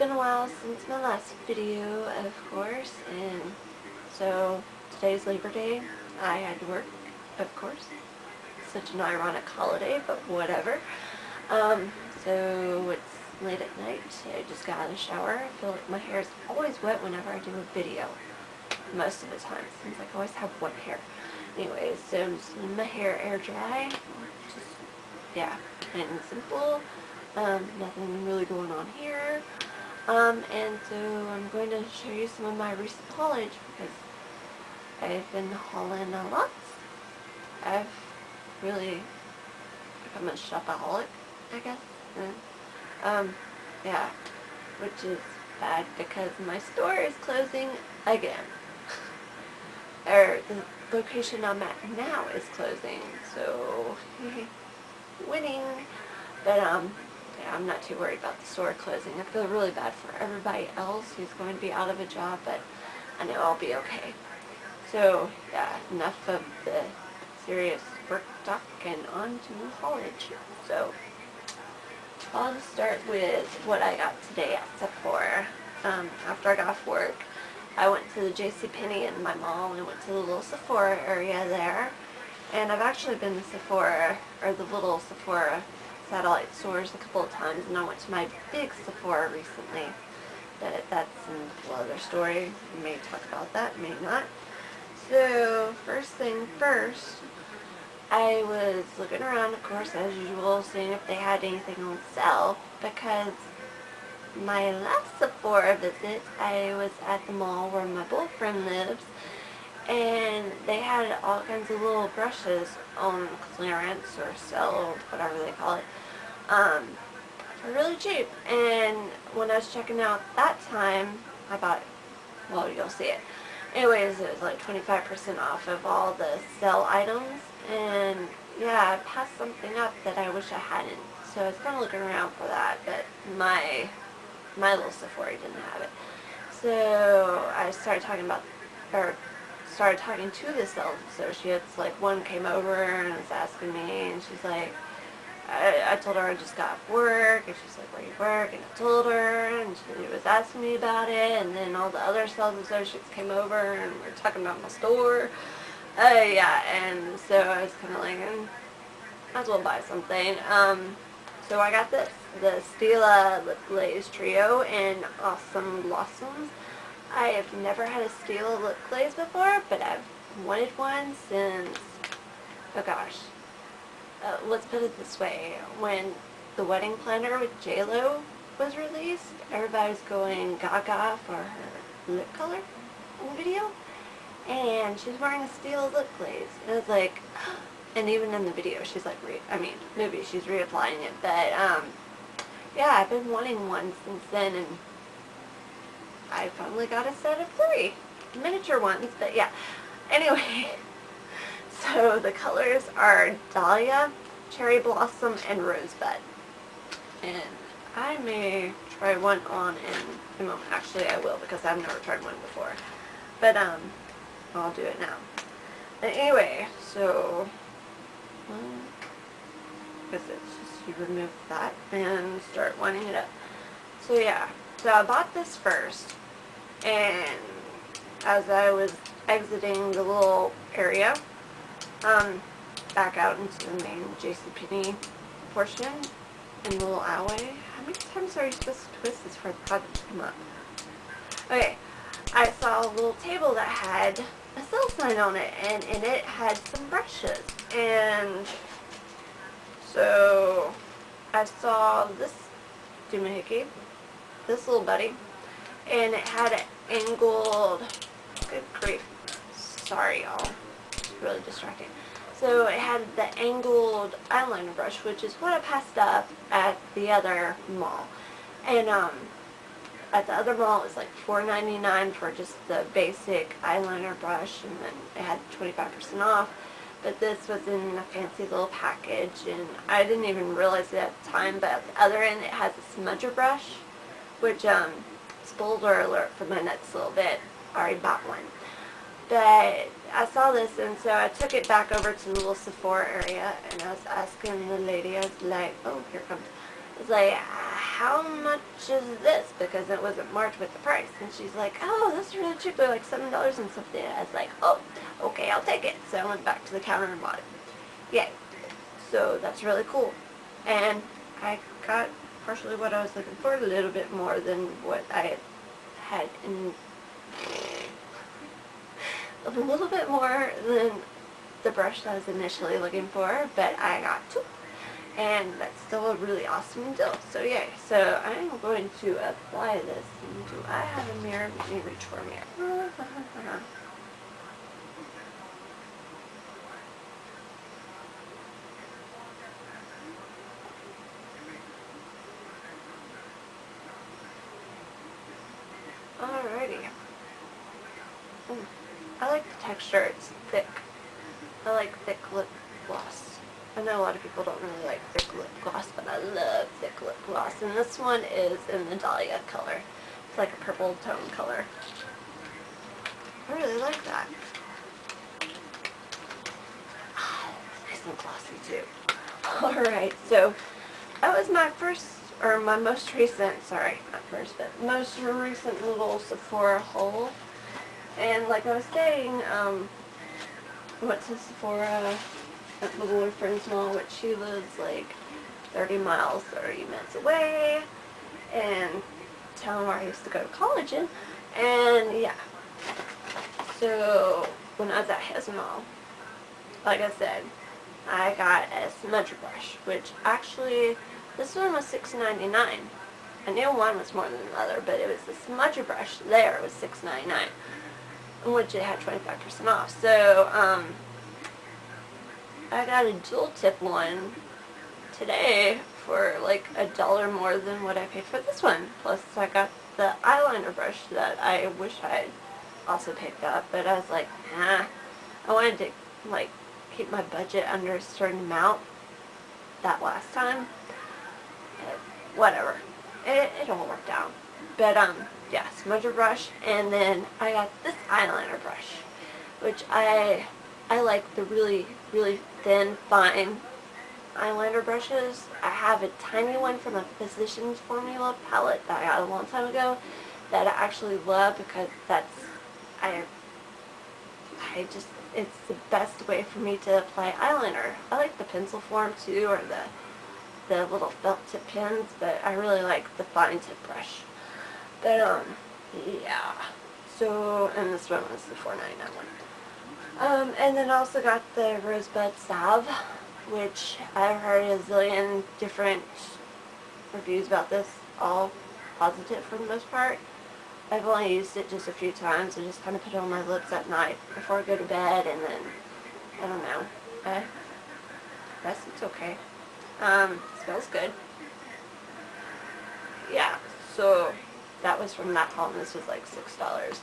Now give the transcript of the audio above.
been a while since my last video, of course, and so today's Labor Day. I had to work, of course. Such an ironic holiday, but whatever. So it's late at night. I just got out of the shower. I feel like my hair is always wet whenever I do a video. Most of the time. Seems like I always have wet hair. Anyways, so I'm just letting my hair air dry. Just, yeah, plain and simple. Nothing really going on here. And so I'm going to show you some of my recent haulage because I've been hauling a lot. I've really become a shopaholic, I guess. Yeah, which is bad because my store is closing again. Or the location I'm at now is closing, so winning. But yeah, I'm not too worried about the store closing. I feel really bad for everybody else who's going to be out of a job, but I know I'll be okay. So yeah, enough of the serious work talk and on to haulage. So I'll start with what I got today at Sephora. After I got off work, I went to the Penney and my mom and went to the little Sephora area there. And I've actually been to Sephora, or the little Sephora satellite stores a couple of times, and I went to my big Sephora recently. But that's another story. We may talk about that, may not. So, first thing first, I was looking around, of course, as usual, seeing if they had anything on sale, because my last Sephora visit, I was at the mall where my boyfriend lives, and they had all kinds of little brushes on clearance or sale, whatever they call it, for really cheap. And when I was checking out that time, I bought, well, you'll see it. Anyways, it was like 25% off of all the sale items, and yeah, I passed something up that I wish I hadn't. So I was kind of looking around for that, but my little Sephora didn't have it. So I started talking to the sales associates. Like, one came over and was asking me, and she's like, I told her I just got off work, and she's like, where you work? And I told her, and she was asking me about it, and then all the other sales associates came over, and we were talking about my store. Yeah, and so I was kind of like, might as well buy something. So I got this, the Stila Lip Glaze Trio in Awesome Blossoms. I have never had a Stila lip glaze before, but I've wanted one since, oh gosh, let's put it this way. When the wedding planner with J-Lo was released, everybody was going gaga for her lip color in the video, and she's wearing a Stila lip glaze. And I was like, and even in the video, she's like, maybe she's reapplying it, but yeah, I've been wanting one since then, and I finally got a set of 3 miniature ones, but yeah. Anyway, so the colors are Dahlia, Cherry Blossom, and Rosebud. And I may try one on in a moment. Actually, I will, because I've never tried one before. But I'll do it now. But anyway, so I guess it's just you remove that and start winding it up. So yeah, so I bought this first, and as I was exiting the little area, back out into the main JCPenney portion in the little alleyway. How many times are you supposed to twist this for the product to come up? Okay, I saw a little table that had a sale sign on it, and in it had some brushes. And so I saw this doohickey, this little buddy, and it had an angled, good grief, sorry y'all, it's really distracting. So it had the angled eyeliner brush, which is what I passed up at the other mall. And at the other mall it was like $4.99 for just the basic eyeliner brush, and then it had 25% off. But this was in a fancy little package, and I didn't even realize it at the time, but at the other end it has a smudger brush, which, spoiler alert for my next little bit, I already bought one. But I saw this, and so I took it back over to the little Sephora area, and I was asking the lady, I was like, oh, here comes was like, how much is this? Because it wasn't marked with the price. And she's like, oh, this is really cheap. They're like $7 and something. I was like, oh, okay, I'll take it. So I went back to the counter and bought it. Yay. So that's really cool. And I got partially what I was looking for, a little bit more than what I had in, a little bit more than the brush that I was initially looking for, but I got two. And that's still a really awesome deal. So yay. So I'm going to apply this. And do I have a mirror? Let me reach for a mirror. Alrighty. I like the texture. It's thick. I like thick lip gloss. I know a lot of people don't really like thick lip gloss, but I love thick lip gloss. And this one is in the Dahlia color. It's like a purple tone color. I really like that. Nice and glossy too. Alright, so that was my first, or my most recent, sorry, not first, but most recent little Sephora haul. And like I was saying, I went to Sephora at my boyfriend's mall, which she lives like 30 miles, 30 minutes away, and town where I used to go to college in. And yeah, so when I was at his mall, like I said, I got a smudger brush, which actually, this one was $6.99. I knew one was more than the other, but it was the smudger brush there, it was $6.99, in which it had 25% off. So, I got a dual tip one today for like $1 more than what I paid for this one. Plus I got the eyeliner brush that I wish I had also picked up, but I was like, nah. I wanted to like keep my budget under a certain amount that last time. Whatever. It all worked out. But yeah, smudger brush, and then I got this eyeliner brush, which I like the really, really thin, fine eyeliner brushes. I have a tiny one from a Physicians Formula palette that I got a long time ago that I actually love because that's, it's the best way for me to apply eyeliner. I like the pencil form too, or the little felt tip pens, but I really like the fine tip brush. But yeah. So, and this one was the $4.99 one. And then I also got the Rosebud Salve, which I've heard a zillion different reviews about this, all positive for the most part. I've only used it just a few times. I just kind of put it on my lips at night before I go to bed, and then, I don't know, rest it's okay. Smells good. Yeah, so that was from that haul, and this was like $6.